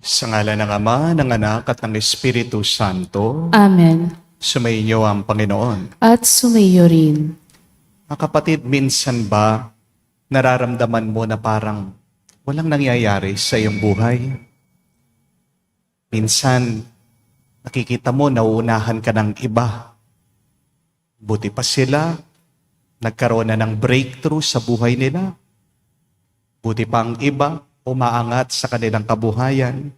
Sa ngalan ng Ama, ng Anak, at ng Espiritu Santo, Amen. sumainyo ang Panginoon. At sumayo rin. Mga kapatid, minsan ba nararamdaman mo na parang walang nangyayari sa iyong buhay? Minsan, nakikita mo nauunahan ka ng iba. Buti pa sila, nagkaroon na ng breakthrough sa buhay nila. Buti pa ang iba, umaangat sa kanilang kabuhayan.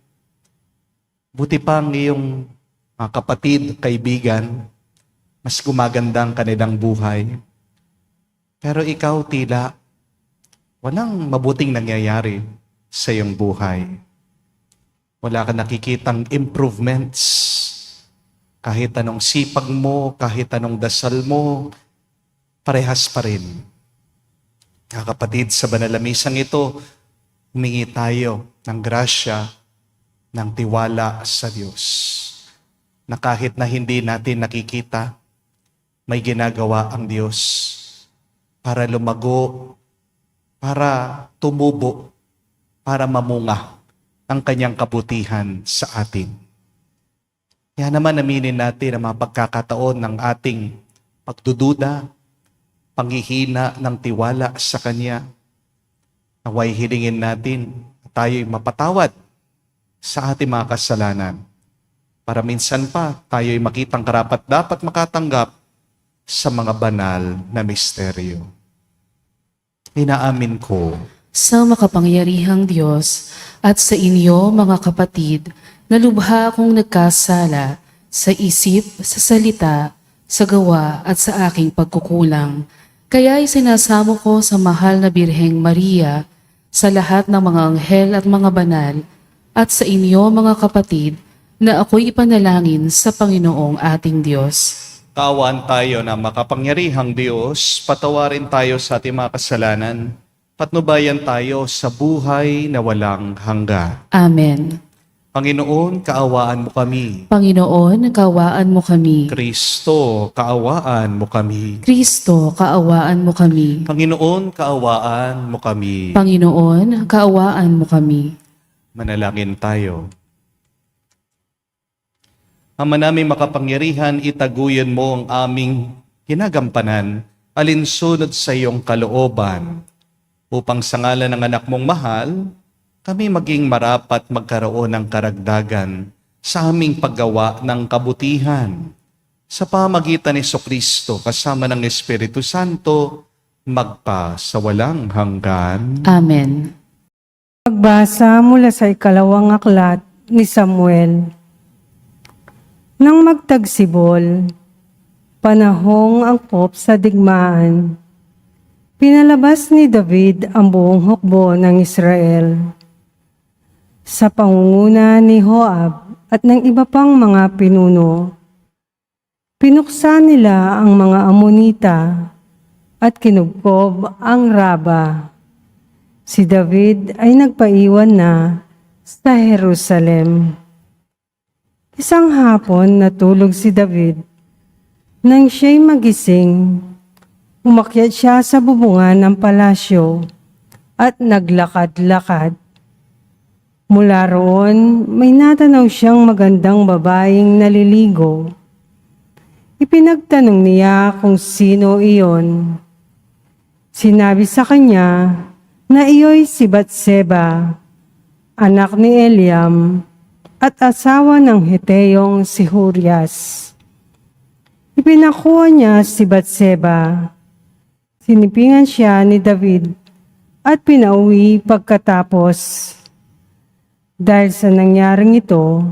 Buti pa ang iyong mga kapatid, kaibigan, mas gumaganda ang kanilang buhay. Pero ikaw tila, walang mabuting nangyayari sa iyong buhay. Wala ka nakikitang improvements. Kahit anong sipag mo, kahit anong dasal mo, parehas pa rin. Mga kapatid, sa banal na misang ito, humingi tayo ng grasya, ng tiwala sa Diyos. Na kahit na hindi natin nakikita, may ginagawa ang Diyos para lumago, para tumubo, para mamunga ang kanyang kabutihan sa atin. Kaya naman aminin natin ang mga pagkakataon ng ating pagdududa, panghihina ng tiwala sa Kanya. Naway hilingin natin na tayo'y mapatawad sa ating mga kasalanan para minsan pa tayo'y makitang karapat-dapat makatanggap sa mga banal na misteryo. Inaamin ko Sa makapangyarihang Diyos at sa inyo mga kapatid, na lubha akong nagkasala sa isip, sa salita, sa gawa at sa aking pagkukulang. Kaya'y sinasamo ko sa mahal na Birheng Maria, sa lahat ng mga anghel at mga banal, at sa inyo mga kapatid, na ako'y ipanalangin sa Panginoong ating Diyos. kaawaan tayo na makapangyarihang Diyos, patawarin tayo sa ating mga kasalanan, patnubayan tayo sa buhay na walang hanggan. Amen. Panginoon, kaawaan mo kami. Panginoon, kaawaan mo kami. Kristo, kaawaan mo kami. Kristo, kaawaan mo kami. Panginoon, kaawaan mo kami. Panginoon, kaawaan mo kami. Manalangin tayo. Ama namin makapangyarihan, itaguyan mo ang aming ginagampanan, alinsunod sa iyong kalooban, upang sa ngalan ng anak mong mahal, kami maging marapat magkaroon ng karagdagan sa aming paggawa ng kabutihan. Sa pamagitan ni Jesucristo kasama ng Espiritu Santo, magpa sa walang hanggan. Amen. Pagbasa mula sa ikalawang aklat ni Samuel. Nang magtagsibol, panahong angkop sa digmaan, pinalabas ni David ang buong hukbo ng Israel. Sa pangunguna ni Joab at ng iba pang mga pinuno, pinuksan nila ang mga Amonita at kinugkob ang Raba. Si David ay nagpaiwan na sa Jerusalem. Isang hapon natulog si David. Nang siya'y magising, umakyat siya sa bubungan ng palasyo at naglakad-lakad. Mula roon, may natanaw siyang magandang babaeng naliligo. Ipinagtanong niya kung sino iyon. Sinabi sa kanya na iyo'y si Batseba, anak ni Eliam, at asawa ng Heteyong si Urias. Ipinakuha niya si Batseba. Sinipingan siya ni David at pinauwi pagkatapos. Dahil sa nangyaring ito,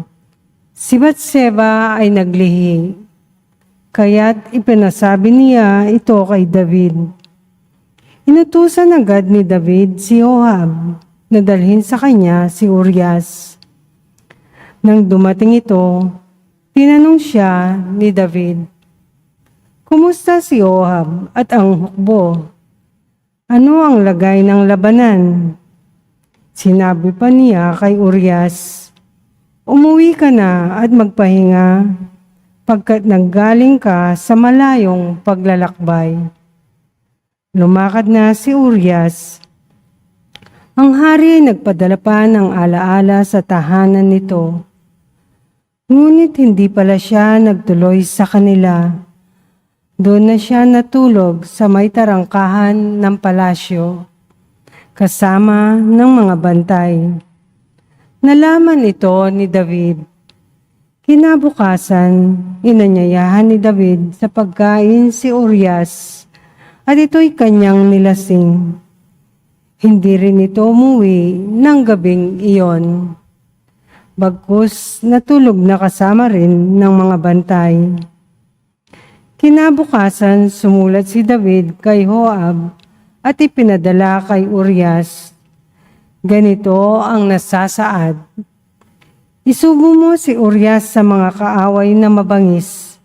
si Batseba ay naglihi. Kaya't ipinasabi niya ito kay David. Inutusan agad ni David si Joab na dalhin sa kanya si Urias. Nang dumating ito, tinanong siya ni David, "Kumusta si Joab at ang hukbo? Ano ang lagay ng labanan?" Sinabi pa niya kay Urias, "Umuwi ka na at magpahinga pagkat nanggaling ka sa malayong paglalakbay." Lumakad na si Urias. Ang hari ay nagpadala pa ng alaala sa tahanan nito. Ngunit hindi pala siya nagtuloy sa kanila. Doon na siya natulog sa may tarangkahan ng palasyo, kasama ng mga bantay. Nalaman ito ni David. Kinabukasan, inanyayahan ni David sa pagkain si Urias, at ito'y kanyang nilasing. Hindi rin ito umuwi ng gabing iyon. Bagkus natulog na kasama rin ng mga bantay. Kinabukasan, sumulat si David kay Joab at ipinadala kay Urias. Ganito ang nasasaad. Isubo mo si Urias sa mga kaaway na mabangis.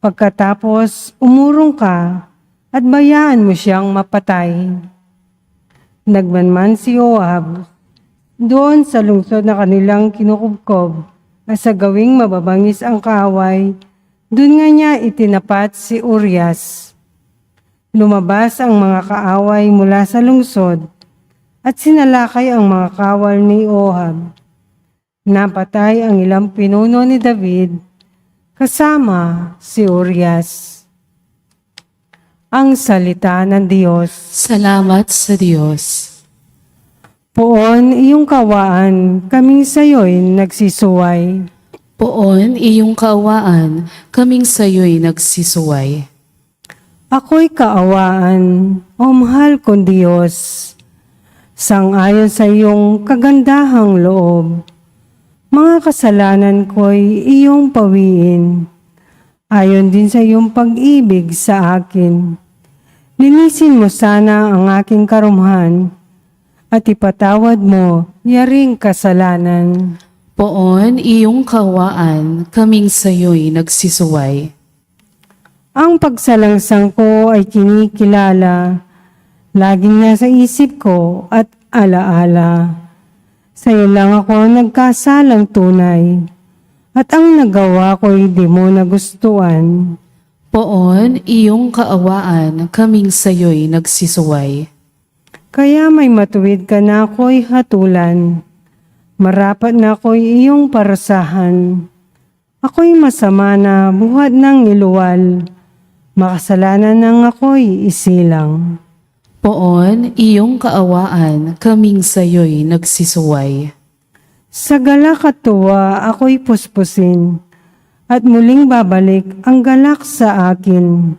Pagkatapos, umurong ka at bayaan mo siyang mapatay. Nagmanman si Joab doon sa lungsod na kanilang kinukubkob at sa gawing mababangis ang kaaway, doon nga niya itinapat si Urias. Lumabas ang mga kaaway mula sa lungsod at sinalakay ang mga kawal ni Joab. Napatay ang ilang pinuno ni David kasama si Urias. Ang salita ng Diyos. Salamat sa Diyos. Poon iyong kawaan, kaming sayo'y nagsisuway. Poon iyong kaawaan, kaming sayo'y nagsisuway. Ako'y kaawaan, o mahal kong Diyos, sang-ayon sa iyong kagandahang loob. Mga kasalanan ko'y iyong pawiin, ayon din sa iyong pag-ibig sa akin. Linisin mo sana ang aking karumhan, at ipatawad mo yaring kasalanan. Poon iyong kaawaan, kaming sayo'y nagsisuway. Ang pagsalangsang ko ay kinikilala, laging nasa isip ko at alaala. Sa'yo lang ako nagkasalang tunay, at ang nagawa ko'y di mo nagustuhan. Poon iyong kaawaan, kaming sayo'y nagsisuway. Kaya may matuwid ka na ako'y hatulan, marapat na ako'y iyong parasahan. Ako'y masama na buhat ng iluwal, makasalanan ng ako'y isilang. Poon iyong kaawaan, kaming sayo'y nagsisuway. Sa galak at tuwa ako'y puspusin, at muling babalik ang galak sa akin.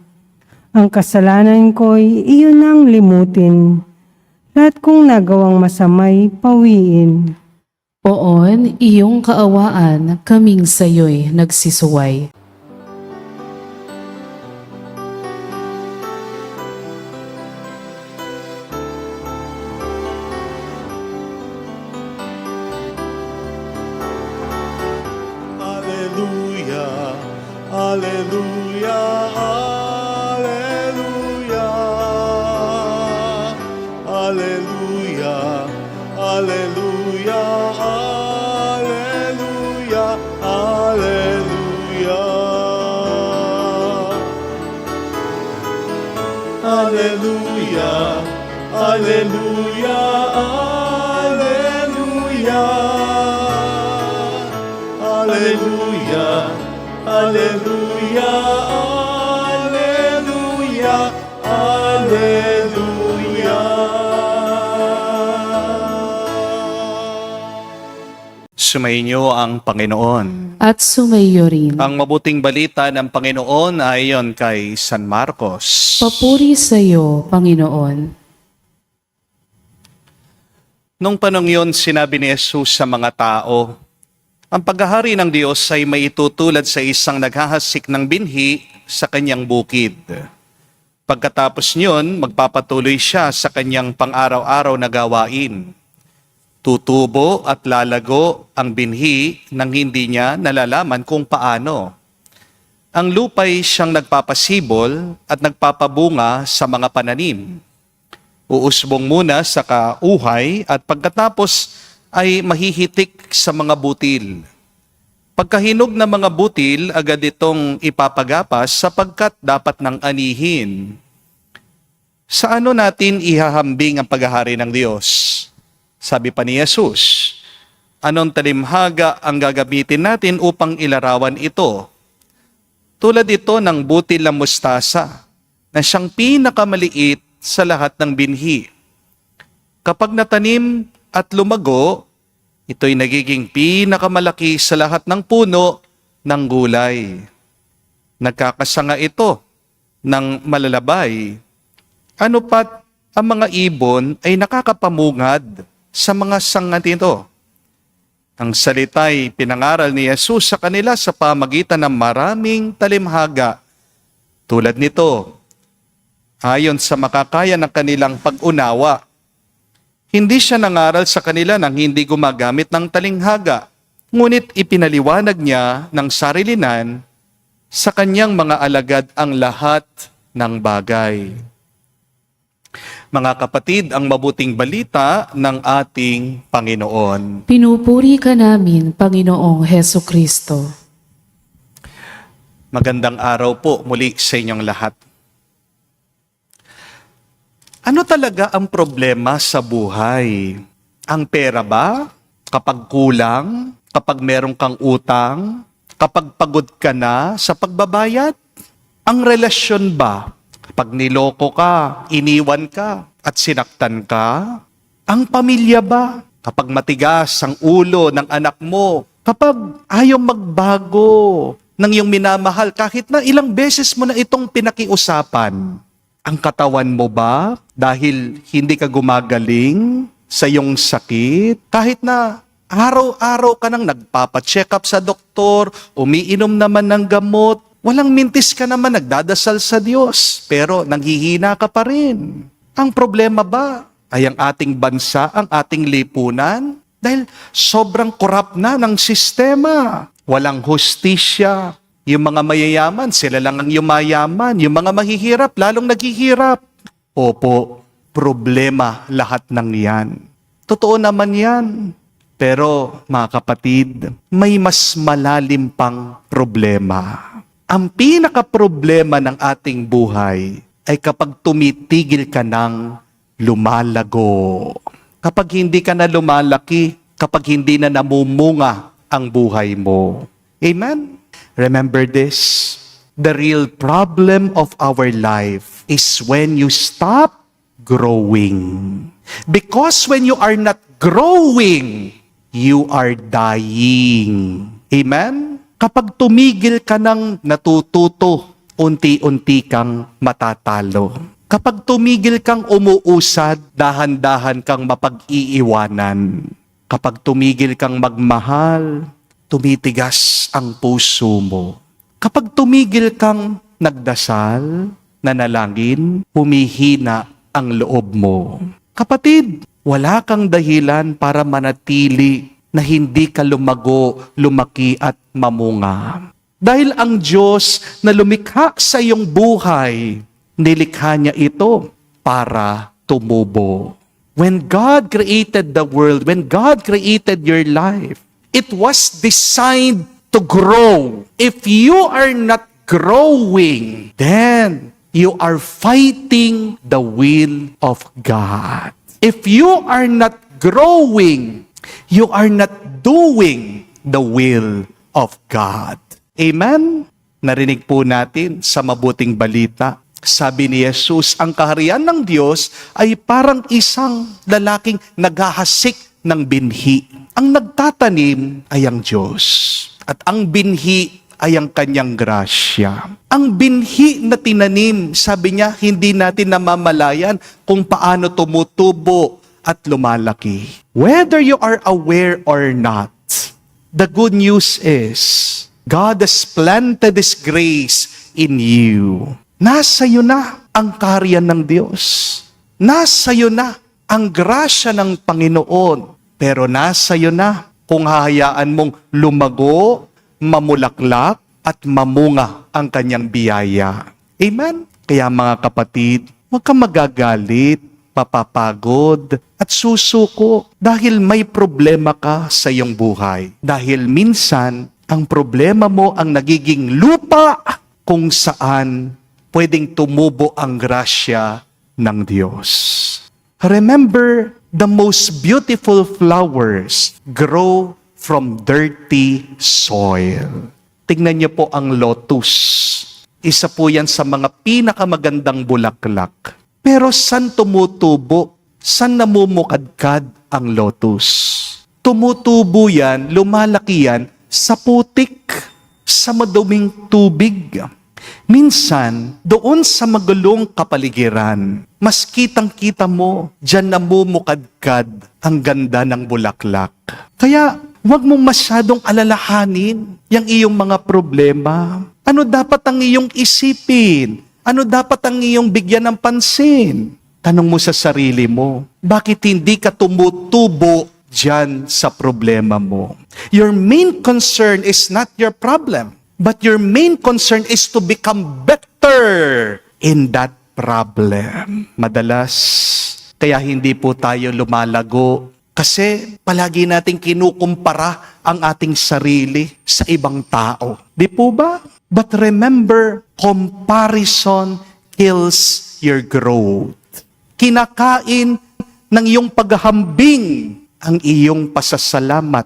Ang kasalanan ko'y iyon ang limutin, lahat kong nagawang masamay pawiin. Poon iyong kaawaan, kaming sayo'y nagsisuway. Alleluia, alleluia, alleluia. Alleluia, alleluia, alleluia, alleluia. Alleluia, alleluia, alleluia. Alleluia, alleluia, alleluia, alleluia. Sumainyo ang Panginoon. At sumayo rin. Ang mabuting balita ng Panginoon ay ayon kay San Marcos. Papuri sa iyo, Panginoon. Nung panong yun, sinabi ni Jesus sa mga tao, ang paghahari ng Diyos ay maitutulad sa isang naghahasik ng binhi sa kanyang bukid. Pagkatapos niyon, magpapatuloy siya sa kanyang pang-araw-araw na gawain. Tutubo at lalago ang binhi nang hindi niya nalalaman kung paano. Ang lupa'y siyang nagpapasibol at nagpapabunga sa mga pananim. Uusbong muna sa kauhay at pagkatapos ay mahihitik sa mga butil. Pagkahinog ng mga butil, agad itong ipapagapas sapagkat dapat nang anihin. Sa ano natin ihahambing ang paghahari ng Diyos? Sabi pa ni Jesus, anong talimhaga ang gagamitin natin upang ilarawan ito? Tulad ito ng butil ng mustasa na siyang pinakamaliit sa lahat ng binhi. Kapag natanim at lumago, ito'y nagiging pinakamalaki sa lahat ng puno ng gulay. Nagkakasanga ito ng malalabay. Ano pat ang mga ibon ay nakakapamungad sa mga sanga nito. Ang salita'y pinangaral ni Jesus sa kanila sa pamagitan ng maraming talimhaga. Tulad nito, ayon sa makakaya ng kanilang pag-unawa, hindi siya nangaral sa kanila nang hindi gumagamit ng talinghaga, ngunit ipinaliwanag niya ng sarilinan sa kanyang mga alagad ang lahat ng bagay. Mga kapatid, ang mabuting balita ng ating Panginoon. Pinupuri ka namin, Panginoong Heso Kristo. Magandang araw po muli sa inyong lahat. Ano talaga ang problema sa buhay? Ang pera ba? Kapag kulang? Kapag meron kang utang? Kapag pagod ka na sa pagbabayad? Ang relasyon ba? Kapag niloko ka, iniwan ka, at sinaktan ka? Ang pamilya ba? Kapag matigas ang ulo ng anak mo? Kapag ayaw magbago ng iyong minamahal kahit na ilang beses mo na itong pinakiusapan? Ang katawan mo ba dahil hindi ka gumagaling sa iyong sakit? Kahit na araw-araw ka nang nagpapacheck up sa doktor, umiinom naman ng gamot, walang mintis ka naman nagdadasal sa Diyos, pero nanghihina ka pa rin. Ang problema ba ay ang ating bansa, ang ating lipunan? Dahil sobrang korap na ng sistema. Walang hustisya. Yung mga mayayaman, sila lang ang yumayaman. Yung mga mahihirap, lalong naghihirap. Opo, problema lahat ng yan. Totoo naman yan. Pero mga kapatid, may mas malalim pang problema. Ang pinaka-problema ng ating buhay ay kapag tumitigil ka ng lumalago. Kapag hindi ka na lumalaki, kapag hindi na namumunga ang buhay mo. Amen? Remember this, the real problem of our life is when you stop growing. Because when you are not growing, you are dying. Amen? Kapag tumigil ka ng natututo, unti-unti kang matatalo. Kapag tumigil kang umuusad, dahan-dahan kang mapag-iiwanan. Kapag tumigil kang magmahal, tumitigas ang puso mo. Kapag tumigil kang nagdasal, nanalangin, humihina ang loob mo. Kapatid, wala kang dahilan para manatili na hindi ka lumago, lumaki at mamunga. Dahil ang Diyos na lumikha sa iyong buhay, nilikha niya ito para tumubo. When God created the world, when God created your life, it was designed to grow. If you are not growing, then you are fighting the will of God. If you are not growing, you are not doing the will of God. Amen? Narinig po natin sa mabuting balita. Sabi ni Jesus, ang kaharian ng Diyos ay parang isang lalaking naghahasik ng binhi. Ang nagtatanim ay ang Diyos. At ang binhi ay ang kanyang grasya. Ang binhi na tinanim, sabi niya, hindi natin namamalayan kung paano tumutubo at lumalaki. Whether you are aware or not, the good news is, God has planted His grace in you. Nasa iyo na ang kaharian ng Diyos. Nasa iyo na ang grasya ng Panginoon. Pero nasa iyo na kung hahayaan mong lumago, mamulaklak, at mamunga ang kanyang biyaya. Amen? Kaya mga kapatid, huwag kang magagalit, papapagod, at susuko dahil may problema ka sa iyong buhay. Dahil minsan, ang problema mo ang nagiging lupa kung saan pwedeng tumubo ang grasya ng Diyos. Remember The most beautiful flowers grow from dirty soil. Tingnan niyo po ang lotus. Isa po yan sa mga pinakamagandang bulaklak. Pero saan tumutubo? Saan namumukadkad ang lotus? Tumutubo yan, lumalaki yan sa putik, sa maduming tubig. Minsan, doon sa magulong kapaligiran, mas kitang-kita mo, dyan namumukadkad ang ganda ng bulaklak. Kaya, huwag mong masyadong alalahanin yung iyong mga problema. Ano dapat ang iyong isipin? Ano dapat ang iyong bigyan ng pansin? Tanong mo sa sarili mo, bakit hindi ka tumutubo dyan sa problema mo? Your main concern is not your problem, but your main concern is to become better in that problem. Madalas, kaya hindi po tayo lumalago kasi palagi nating kinukumpara ang ating sarili sa ibang tao. Di po ba? But remember, comparison kills your growth. Kinakain ng iyong paghahambing ang iyong pasasalamat,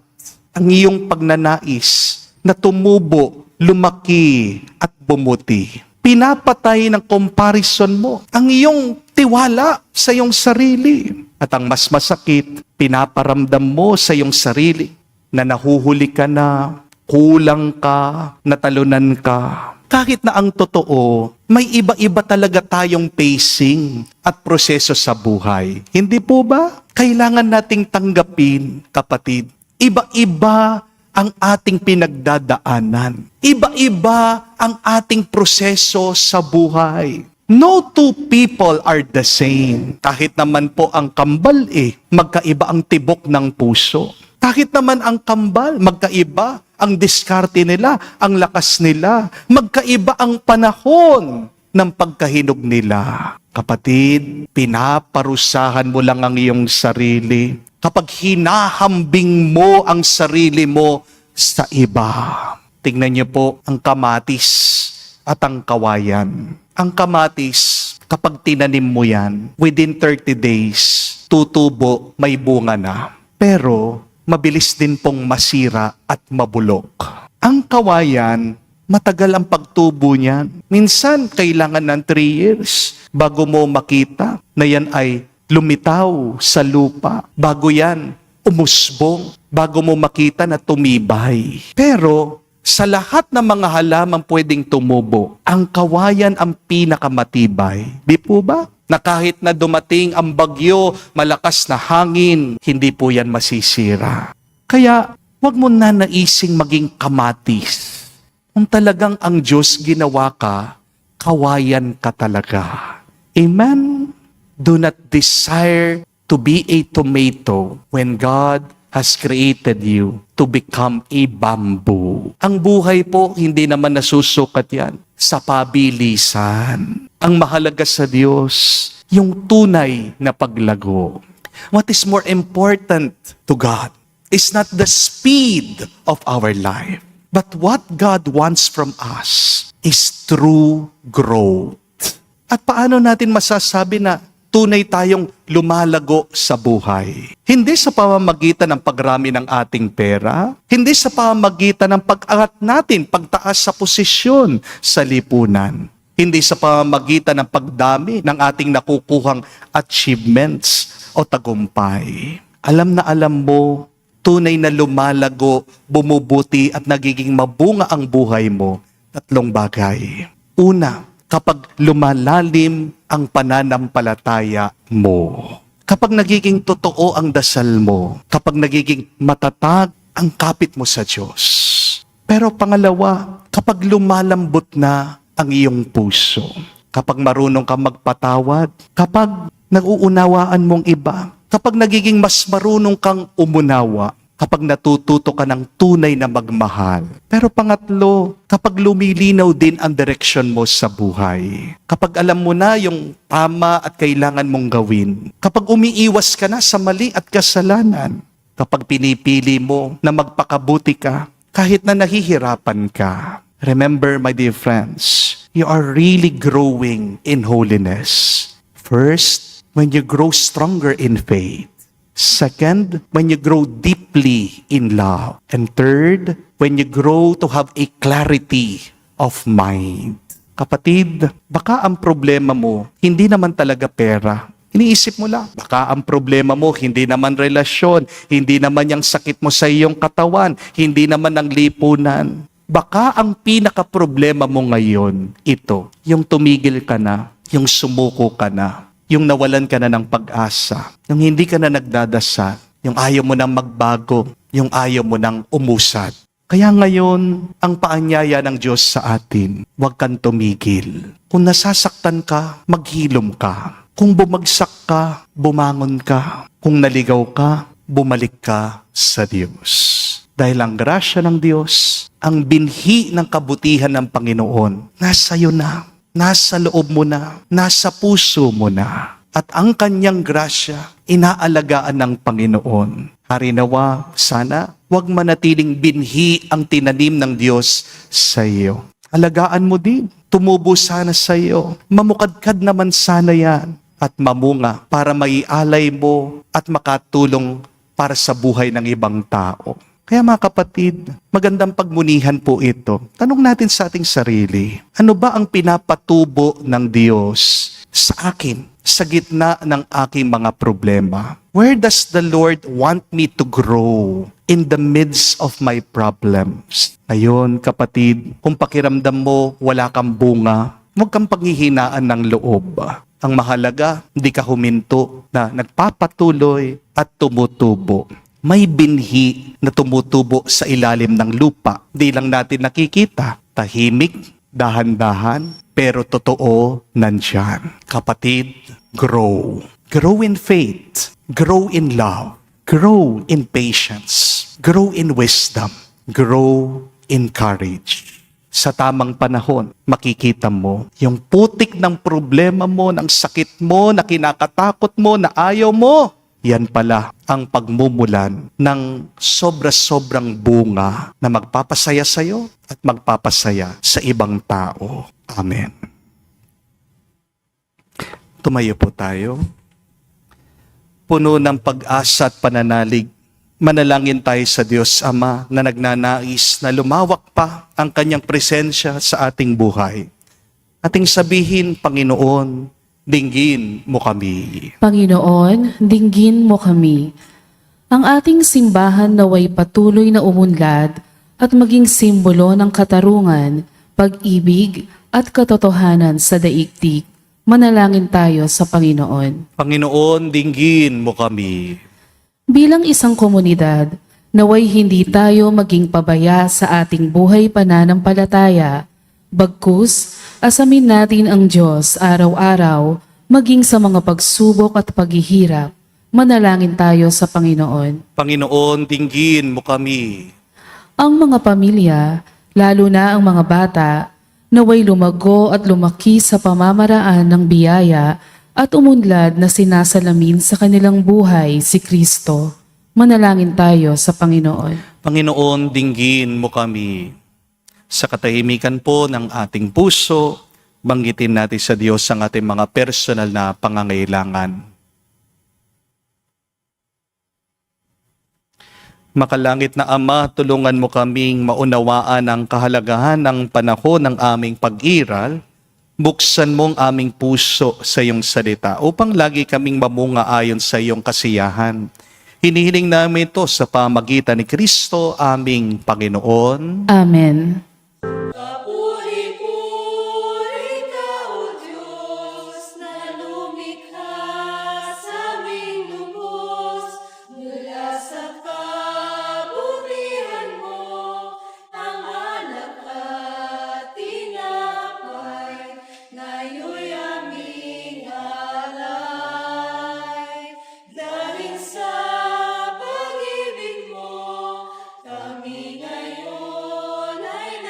ang iyong pagnanais na tumubo, lumaki at bumuti. Pinapatay ng comparison mo ang iyong tiwala sa iyong sarili. At ang mas masakit, pinaparamdam mo sa iyong sarili na nahuhuli ka na, kulang ka, natalunan ka. Kahit na ang totoo, may iba-iba talaga tayong pacing at proseso sa buhay. Hindi po ba? Kailangan nating tanggapin, kapatid. Iba-iba ang ating pinagdadaanan. Iba-iba ang ating proseso sa buhay. No two people are the same. Kahit naman po ang kambal magkaiba ang tibok ng puso. Kahit naman ang kambal, magkaiba ang diskarte nila, ang lakas nila. Magkaiba ang panahon ng pagkahinog nila. Kapatid, pinaparusahan mo lang ang iyong sarili kapag hinahambing mo ang sarili mo sa iba. Tingnan niyo po ang kamatis at ang kawayan. Ang kamatis, kapag tinanim mo yan, within 30 days, tutubo, may bunga na. Pero, mabilis din pong masira at mabulok. Ang kawayan, matagal ang pagtubo niyan. Minsan, kailangan ng 3 years bago mo makita na yan ay lumitaw sa lupa. Bago yan, umusbong. Bago mo makita na tumibay. Pero, sa lahat ng mga halaman pwedeng tumubo, ang kawayan ang pinakamatibay. Di po ba? Na kahit na dumating ang bagyo, malakas na hangin, hindi po yan masisira. Kaya, huwag mo na naising maging kamatis. Kung talagang ang Diyos ginawa ka, kawayan ka talaga. Amen? Do not desire to be a tomato when God has created you to become a bamboo. Ang buhay po, hindi naman nasusukat yan sa pabilisan. Ang mahalaga sa Diyos, yung tunay na paglago. What is more important to God is not the speed of our life, but what God wants from us is true growth. At paano natin masasabi na tunay tayong lumalago sa buhay? Hindi sa pamamagitan ng pagrami ng ating pera, hindi sa pamamagitan ng pag-angat natin, pagtaas sa posisyon sa lipunan, hindi sa pamamagitan ng pagdami ng ating nakukuhang achievements o tagumpay. Alam na alam mo, tunay na lumalago, bumubuti at nagiging mabunga ang buhay mo, 3 bagay. Una, kapag lumalalim ang pananampalataya mo. Kapag nagiging totoo ang dasal mo. Kapag nagiging matatag ang kapit mo sa Diyos. Pero pangalawa, kapag lumalambot na ang iyong puso. Kapag marunong kang magpatawad. Kapag nag-uunawaan mong iba. Kapag nagiging mas marunong kang umunawa. Kapag natututo ka ng tunay na magmahal. Pero pangatlo, kapag lumilinaw din ang direksyon mo sa buhay. Kapag alam mo na yung tama at kailangan mong gawin. Kapag umiiwas ka na sa mali at kasalanan. Kapag pinipili mo na magpakabuti ka, kahit na nahihirapan ka. Remember, my dear friends, you are really growing in holiness. First, when you grow stronger in faith. Second, when you grow deeply in love. And third, when you grow to have a clarity of mind. Kapatid, baka ang problema mo, hindi naman talaga pera. Iniisip mo lang, baka ang problema mo, hindi naman relasyon, hindi naman yung sakit mo sa iyong katawan, hindi naman ang lipunan. Baka ang pinaka-problema mo ngayon, ito, yung tumigil ka na, yung sumuko ka na, yung nawalan ka na ng pag-asa, yung hindi ka na nagdadasal, yung ayaw mo nang magbago, yung ayaw mo nang umusad. Kaya ngayon, ang paanyaya ng Diyos sa atin, huwag kang tumigil. Kung nasasaktan ka, maghilom ka. Kung bumagsak ka, bumangon ka. Kung naligaw ka, bumalik ka sa Diyos. Dahil ang grasya ng Diyos, ang binhi ng kabutihan ng Panginoon, nasa iyo na. Nasa loob mo na, nasa puso mo na. At ang kanyang grasya, inaalagaan ng Panginoon. Harinawa, sana, huwag manatiling binhi ang tinanim ng Diyos sa iyo. Alagaan mo din, tumubo sana sa iyo. Mamukadkad naman sana yan. At mamunga para maialay mo at makatulong para sa buhay ng ibang tao. Kaya mga kapatid, magandang pagmunihan po ito. Tanong natin sa ating sarili, ano ba ang pinapatubo ng Diyos sa akin, sa gitna ng aking mga problema? Where does the Lord want me to grow in the midst of my problems? Ngayon, kapatid, kung pakiramdam mo wala kang bunga, huwag kang panghihinaan ng loob. Ang mahalaga, hindi ka huminto na nagpapatuloy at tumutubo. May binhi na tumutubo sa ilalim ng lupa. Di lang natin nakikita. Tahimik, dahan-dahan, pero totoo nandyan. Kapatid, grow. Grow in faith. Grow in love. Grow in patience. Grow in wisdom. Grow in courage. Sa tamang panahon, makikita mo yung putik ng problema mo, ng sakit mo, na kinakatakot mo, na ayaw mo. Yan pala ang pagmumulan ng sobra-sobrang bunga na magpapasaya sa iyo at magpapasaya sa ibang tao. Amen. Tumayo po tayo. Puno ng pag-asa at pananalig, manalangin tayo sa Diyos Ama na nagnanais na lumawak pa ang kanyang presensya sa ating buhay. Ating sabihin, Panginoon, dinggin mo kami. Panginoon, dinggin mo kami. Ang ating simbahan naway patuloy na umunlad at maging simbolo ng katarungan, pag-ibig at katotohanan sa daigdig. Manalangin tayo sa Panginoon. Panginoon, dinggin mo kami. Bilang isang komunidad, naway hindi tayo maging pabaya sa ating buhay pananampalataya, bagkus asamin natin ang Diyos araw-araw, maging sa mga pagsubok at paghihirap. Manalangin tayo sa Panginoon. Panginoon, dinggin mo kami. Ang mga pamilya, lalo na ang mga bata, naway lumago at lumaki sa pamamaraan ng biyaya at umunlad na sinasalamin sa kanilang buhay si Kristo. Manalangin tayo sa Panginoon. Panginoon, dinggin mo kami. Sa katahimikan po ng ating puso, banggitin natin sa Diyos ang ating mga personal na pangangailangan. Makalangit na Ama, tulungan mo kaming maunawaan ang kahalagahan ng panahon ng aming pag-iral. Buksan mong aming puso sa iyong salita upang lagi kaming mamunga ayon sa iyong kasiyahan. Hinihiling namin ito sa pamagitan ni Kristo, aming Panginoon. Amen. Papuri-puri ka, O Diyos, na lumikha sa aming lubos. Mula sa kabutihan mo, ang alak at tinapay, ngayon'y aming alay. Dahil sa pag-ibig mo, kami ngayon ay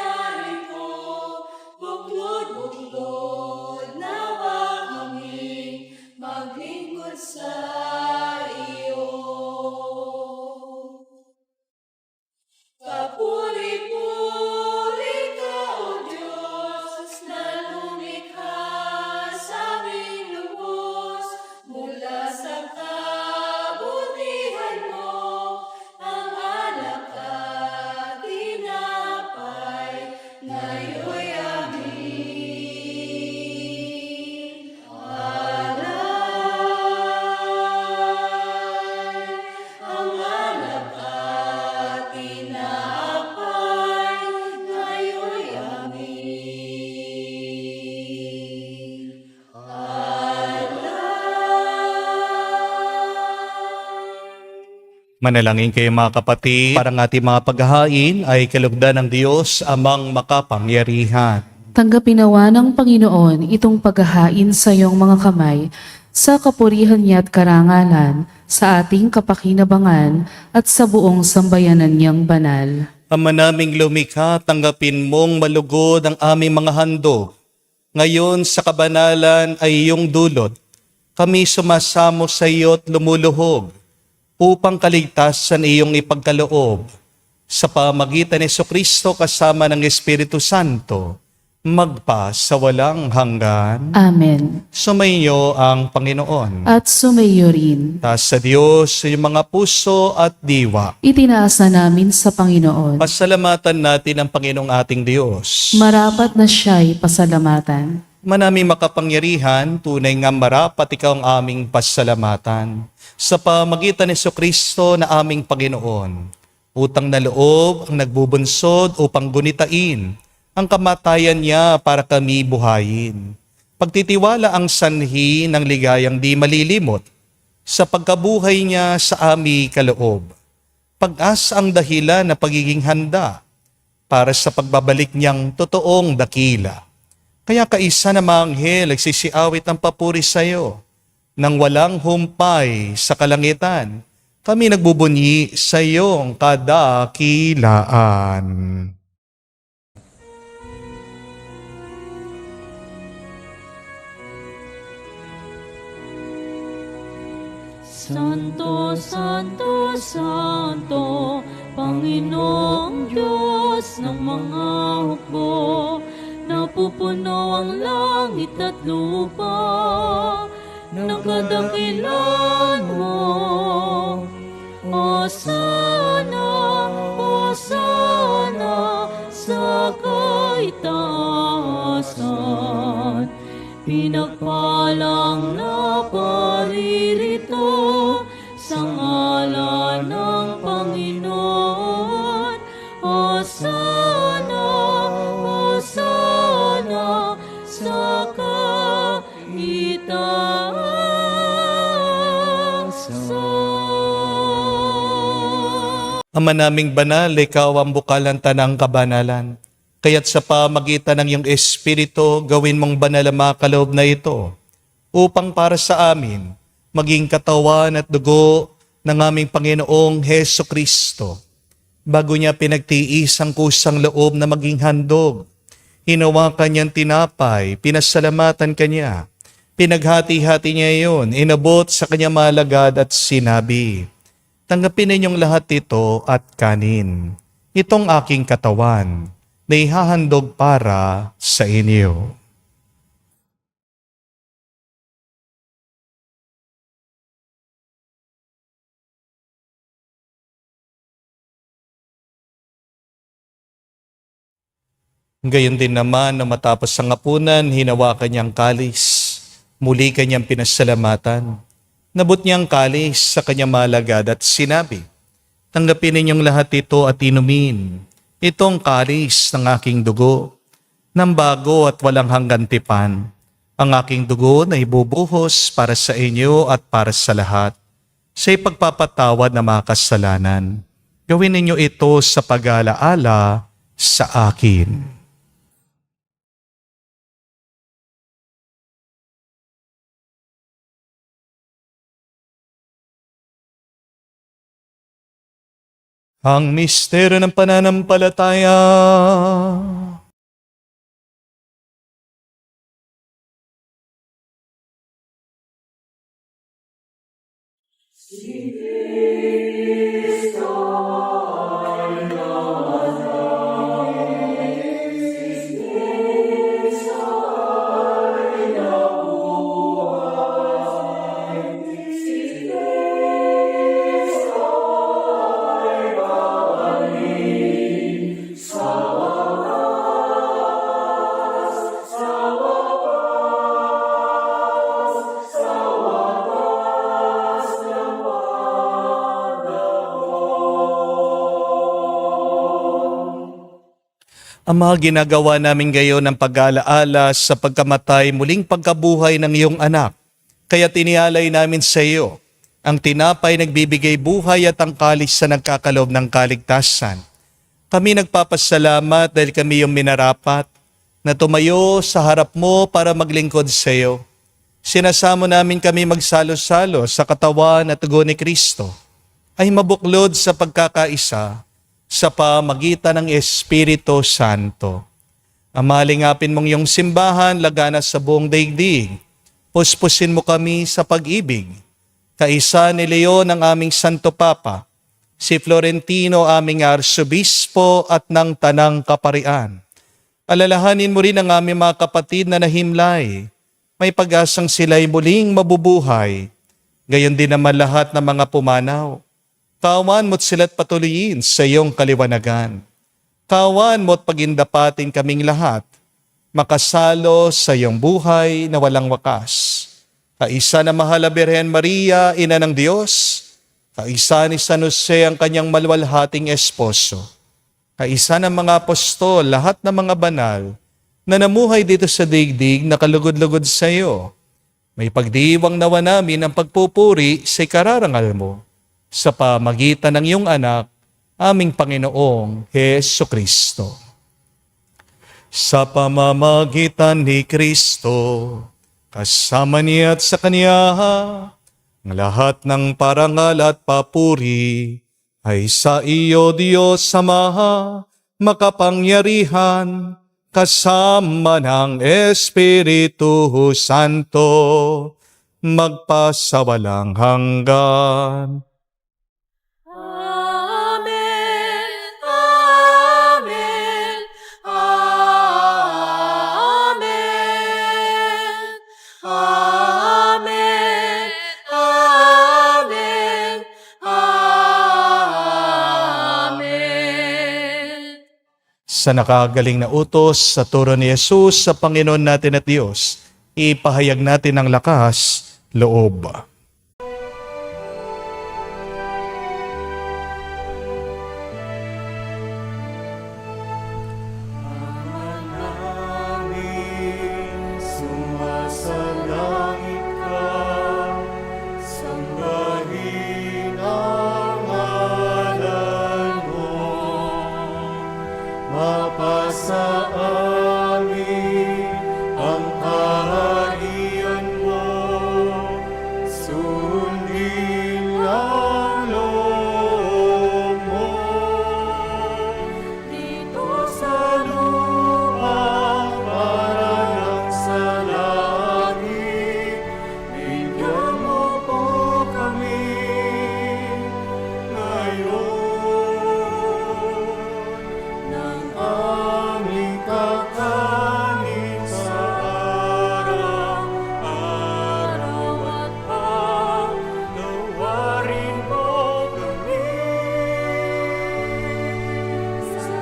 Manalangin kayo mga kapatid, para ng ating mga paghahain ay kalugdan ng Diyos amang makapangyarihan. Tanggapin nawa ng Panginoon itong paghahain sa iyong mga kamay, sa kapurihan niya at karangalan, sa ating kapakinabangan at sa buong sambayanan niyang banal. Ama naming lumikha, tanggapin mong malugod ang aming mga handog. Ngayon sa kabanalan ay iyong dulot. Kami sumasamo sa iyo at lumuluhog upang kaligtasan iyong ipagkaloob. Sa pamagitan ni Jesucristo kasama ng Espiritu Santo, magpa sa walang hanggan. Amen. Sumainyo ang Panginoon. At sumayo rin. Taas sa Diyos yung mga puso at diwa. Itinaas na namin sa Panginoon. Pasalamatan natin ang Panginoong ating Diyos. Marapat na siya'y pasalamatan. Manaming makapangyarihan, tunay nga marapat ikaw ang aming pasalamatan. Sa pamagitan ni Jesucristo na aming Panginoon, utang na loob ang nagbubunsod upang gunitain ang kamatayan niya para kami buhayin. Pagtitiwala ang sanhi ng ligayang di malilimot sa pagkabuhay niya sa aming kaloob. Pag-asa ang dahilan na pagiging handa para sa pagbabalik niyang totoong dakila. Kaya kaisa na mga anghel nagsisiawit ng papuri sa iyo. Nang walang humpay sa kalangitan, kami nagbubunyi sa iyong kadakilaan. Santo, Santo, Santo, Panginoong Diyos ng mga hukbo, napupuno ang langit at lupa ng kadakilan mo. Hosana, Hosana sa kaitaasan. Pinagpalang na paririto sa ngalan ng Panginoon. Hosana, Hosana sa kaitaasan. Ama naming banal, ikaw ang bukalan tanang kabanalan. Kaya't sa pamagitan ng iyong Espiritu, gawin mong banal ang mga kaloob na ito, upang para sa amin, maging katawan at dugo ng aming Panginoong Heso Kristo. Bago niya pinagtiis ang kusang loob na maging handog, hinawakan niyang tinapay, pinasalamatan kanya, pinaghati-hati niya iyon, inabot sa kanya malagad at sinabi, tanggapin ninyong lahat ito at kanin. Itong aking katawan na ihahandog para sa inyo. Gayon din naman na matapos ang hapunan, hinawakan niyang kalis. Muli kanyang pinasalamatan. Nabot niyang kalis sa kanyang malagad at sinabi, tanggapin ninyong lahat ito at inumin. Itong kalis ng aking dugo, ng bago at walang hanggan tipan. Ang aking dugo na ibubuhos para sa inyo at para sa lahat, sa ipagpapatawad ng mga kasalanan. Gawin ninyo ito sa pag-alaala sa akin. Ang misteryo ng pananampalataya. Ama, ginagawa namin ngayon ng pag-aalaala sa pagkamatay muling pagkabuhay ng iyong anak. Kaya tinialay namin sa iyo ang tinapay nagbibigay buhay at ang kalis sa nagkakaloob ng kaligtasan. Kami nagpapasalamat dahil kami yung minarapat na tumayo sa harap mo para maglingkod sa iyo. Sinasamo namin kami magsalo-salo sa katawan at dugo ni Kristo ay mabuklod sa pagkakaisa sa pamagitan ng Espiritu Santo. Amalingapin mong iyong simbahan lagana sa buong daigdig. Puspusin mo kami sa pag-ibig. Kaisa ni Leon ang aming Santo Papa, si Florentino aming Arsobispo at ng Tanang Kaparian. Alalahanin mo rin ang aming mga kapatid na nahimlay. May pag-asang sila'y muling mabubuhay. Gayon din naman lahat ng mga pumanaw. Kawan mo't sila't patuloyin sa iyong kaliwanagan. Kawan mo't pagindapatin kaming lahat, makasalo sa iyong buhay na walang wakas. Kaisa na mahal na Birhen Maria, Ina ng Diyos, kaisa ni San Jose ang kanyang maluwalhating esposo, kaisa ng mga apostol, lahat ng mga banal na namuhay dito sa daigdig na kalugod-lugod sa iyo. May pagdiwang nawa namin ang pagpupuri sa ikararangal mo sa pamagitan ng iyong anak, aming Panginoong Hesukristo. Sa pamamagitan ni Kristo, kasama niya at sa Kanya, ang lahat ng parangal at papuri ay sa iyo, Diyos Ama, makapangyarihan, kasama ng Espiritu Santo, magpasawalang hanggan. Amen. Amen. Amen. Amen. Amen. Amen. Sa nakagaling na utos sa turo ni Jesus sa Panginoon natin at Diyos, ipahayag natin ang lakas, loob. Sumasalangit ka, sambahin ang ngalan mo. Mapasa amin ang kaharian mo, sundin ang loob mo. Dito sa lupa parang sa langit, bigyan mo po kami ngayon ng aming kakanin sa araw-araw at paglawarin mo kami sa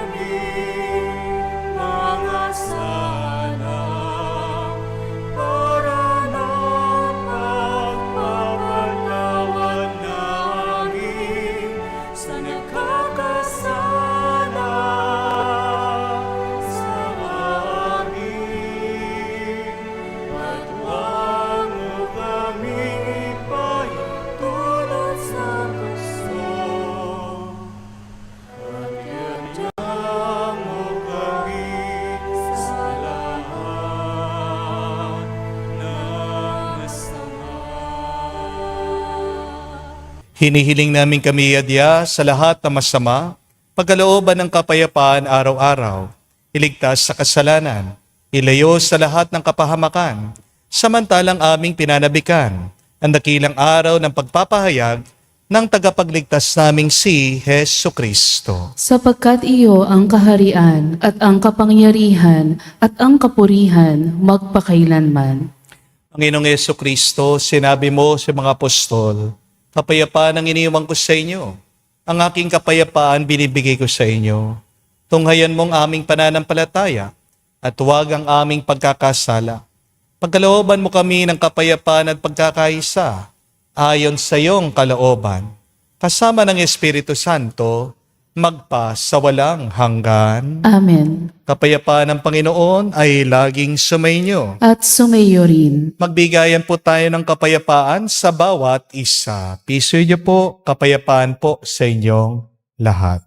aming mga sala para napagpapalawan namin sa nagkakasala sa amin. At huwag mo kaming ipahintulot sa gusto, at iadya mo kami sa lahat ng masama. Hinihiling namin kami adya sa lahat ng masama, pagkalooban ng kapayapaan araw-araw, iligtas sa kasalanan, ilayo sa lahat ng kapahamakan, samantalang aming pinanabikan ang dakilang araw ng pagpapahayag ng tagapagligtas naming si Hesukristo. Sapagkat iyo ang kaharian at ang kapangyarihan at ang kapurihan magpakailanman. Panginoong Hesukristo, sinabi mo sa mga apostol, kapayapaan ang iniwan ko sa inyo. Ang aking kapayapaan binibigay ko sa inyo. Tunghayan mong aming pananampalataya at huwag ang aming pagkakasala. Pagkalooban mo kami ng kapayapaan at pagkakaisa ayon sa iyong kalooban. Kasama ng Espiritu Santo, magpa sa walang hanggan. Amen. Kapayapaan ng Panginoon ay laging sumainyo. At sumayo rin. Magbigayan po tayo ng kapayapaan sa bawat isa. Piso niyo po, kapayapaan po sa inyong lahat.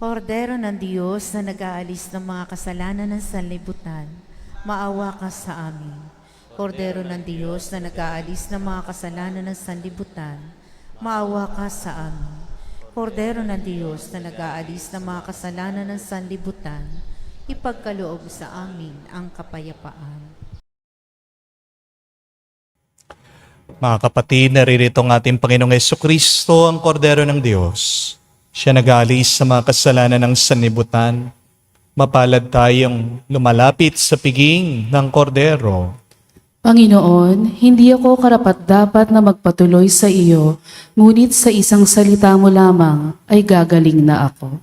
Kordero ng Diyos na nag-aalis ng mga kasalanan ng sanlibutan, maawa ka sa amin. Kordero ng Diyos na nag-aalis ng mga kasalanan ng sanlibutan, maawa ka sa amin. Kordero ng Diyos na nag-aalis ng mga kasalanan ng sanlibutan, ipagkaloob sa amin ang kapayapaan. Mga kapatid, naririto ang ating Panginoong Jesucristo, ang Kordero ng Diyos. Siya nag-aalis sa mga kasalanan ng sanlibutan. Mapalad tayong lumalapit sa piging ng Kordero. Panginoon, hindi ako karapat-dapat na magpatuloy sa iyo, ngunit sa isang salita mo lamang ay gagaling na ako.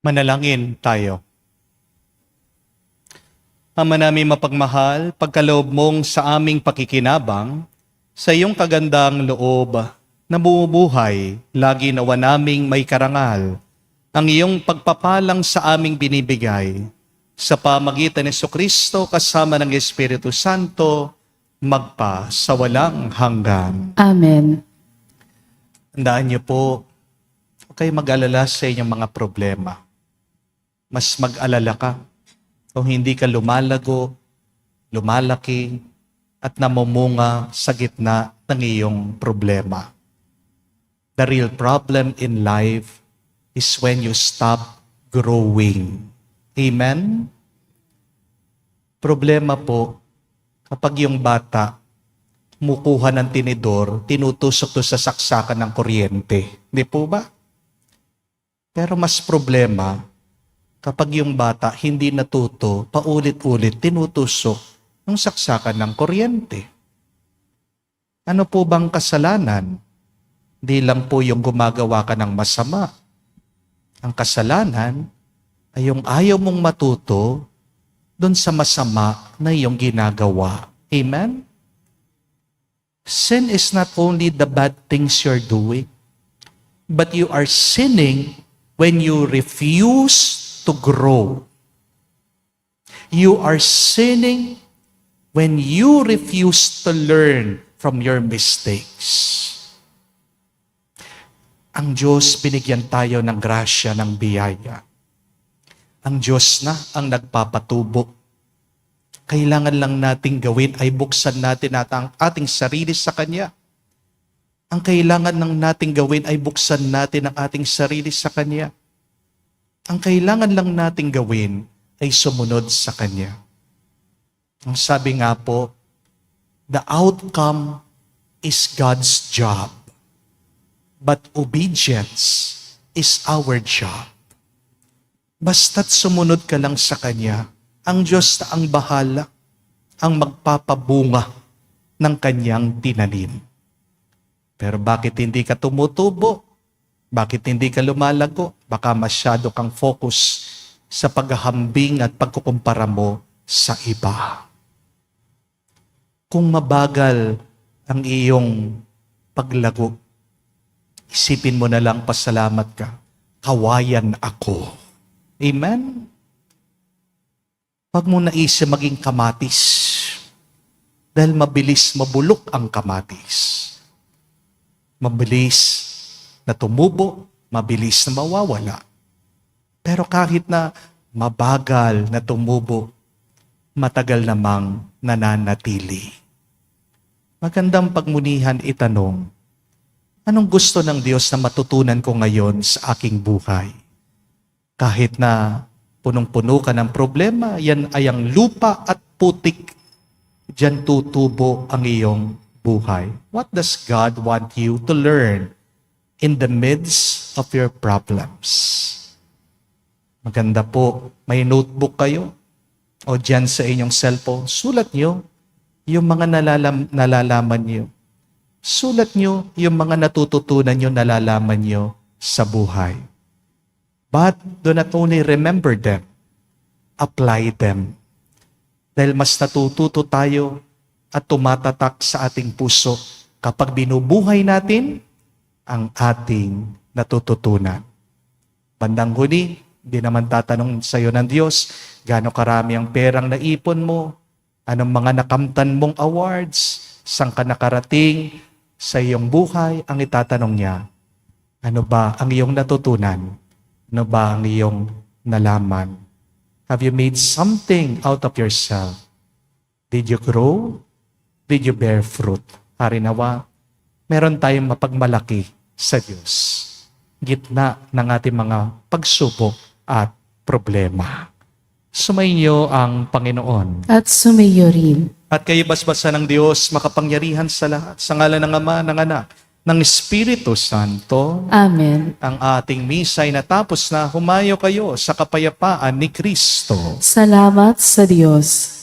Manalangin tayo. Ama namin mapagmahal, pagkaloob mong sa aming pakikinabang, sa iyong kagandang loob na bumubuhay, lagi nawa naming may karangal, ang iyong pagpapalang sa aming binibigay, sa pamagitan ni Jesucristo kasama ng Espiritu Santo, magpa sa walang hanggan. Amen. Tandaan niyo po, huwag kayo mag-alala sa inyong mga problema. Mas mag-alala ka kung hindi ka lumalago, lumalaki, at namumunga sa gitna ng iyong problema. The real problem in life is when you stop growing. Amen? Problema po, kapag yung bata kumukuha ng tinidor, tinutusok to sa saksakan ng kuryente. Hindi po ba? Pero mas problema, kapag yung bata hindi natuto, paulit-ulit tinutusok ng saksakan ng kuryente. Ano po bang kasalanan? Di lang po yung gumagawa ka ng masama. Ang kasalanan ay yung ayaw mong matuto doon sa masama na iyong ginagawa. Amen? Sin is not only the bad things you're doing, but you are sinning when you refuse to grow. You are sinning when you refuse to learn from your mistakes. Ang Diyos, binigyan tayo ng grasya, ng biyaya. Ang Diyos na ang nagpapatubo. Kailangan lang nating gawin ay buksan natin ang ating sarili sa Kanya. Ang kailangan lang nating gawin ay buksan natin ang ating sarili sa Kanya. Ang kailangan lang nating gawin ay sumunod sa Kanya. Ang sabi nga po, the outcome is God's job, but obedience is our job. Basta't sumunod ka lang sa Kanya, ang Diyos na ang bahala, ang magpapabunga ng Kanyang tinanim. Pero bakit hindi ka tumutubo? Bakit hindi ka lumalago? Baka masyado kang focus sa paghahambing at pagkukumpara mo sa iba. Kung mabagal ang iyong paglago, isipin mo na lang, pasalamat ka. Kawayan ako. Amen? Huwag mo naisip maging kamatis. Dahil mabilis mabulok ang kamatis. Mabilis na tumubo, mabilis na mawawala. Pero kahit na mabagal na tumubo, matagal namang nananatili. Magandang pagmunihan itanong, anong gusto ng Diyos na matutunan ko ngayon sa aking buhay? Kahit na punong-puno ka ng problema, yan ay ang lupa at putik. Diyan tutubo ang iyong buhay. What does God want you to learn in the midst of your problems? Maganda po, may notebook kayo o diyan sa inyong cellphone, sulat nyo yung mga nalalaman nyo. Sulat nyo yung mga natututunan nyo, nalalaman nyo sa buhay. But do not only remember them, apply them. Dahil mas natututo tayo at tumatatak sa ating puso kapag binubuhay natin ang ating natututunan. Bandang huli, hindi naman tatanong sa iyo ng Diyos, gaano karami ang perang naipon mo, anong mga nakamtan mong awards, saan ka nakarating sa iyong buhay, ang itatanong niya, ano ba ang iyong natutunan? Ano ba ang iyong nalaman? Have you made something out of yourself? Did you grow? Did you bear fruit? Harinawa, meron tayong mapagmalaki sa Diyos. Gitna ng ating mga pagsubok at problema. Sumainyo ang Panginoon. At sumayo rin. At kayo basbasa ng Diyos, makapangyarihan sa lahat. Sa ngalan ng Ama, ng Anak, ng Espiritu Santo, Amen. ang ating misa ay natapos na. Humayo kayo sa kapayapaan ni Kristo. Salamat sa Diyos.